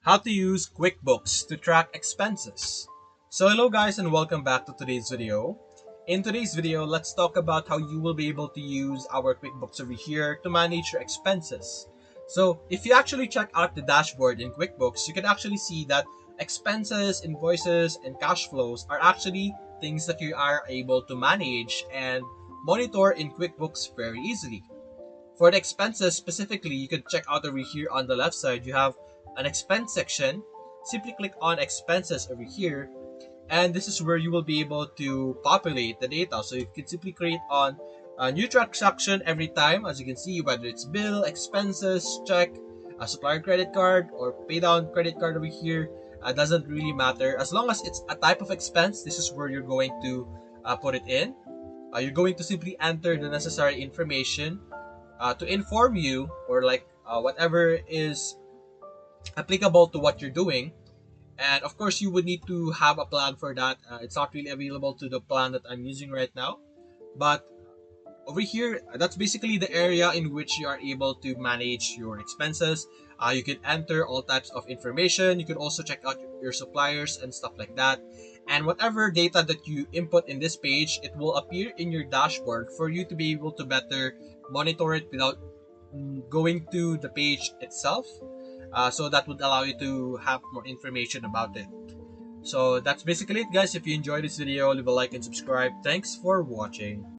How to use QuickBooks to track expenses. So hello guys and welcome back to today's video. In today's video, let's talk about how you will be able to use our QuickBooks over here to manage your expenses. So if you actually check out the dashboard in QuickBooks, you can actually see that expenses, invoices, and cash flows are actually things that you are able to manage and monitor in QuickBooks very easily. For the expenses specifically, you can check out over here on the left side. You have an expense section. Simply click on expenses over here, and this is where you will be able to populate the data. So you can simply create on a new transaction every time, as you can see, whether it's bill, expenses, check, a supplier credit card, or pay down credit card over here. Doesn't really matter as long as it's a type of expense. This is where you're going to put it in. You're going to simply enter the necessary information to inform you, or like whatever is applicable to what you're doing. And of course, you would need to have a plan for that. It's not really available to the plan that I'm using right now, but over here, that's basically the area in which you are able to manage your expenses. You can enter all types of information. You can also check out your suppliers and stuff like that. And whatever data that you input in this page, it will appear in your dashboard for you to be able to better monitor it without going to the page itself. So that would allow you to have more information about it. So that's basically it, guys. If you enjoyed this video, leave a like and subscribe. Thanks for watching.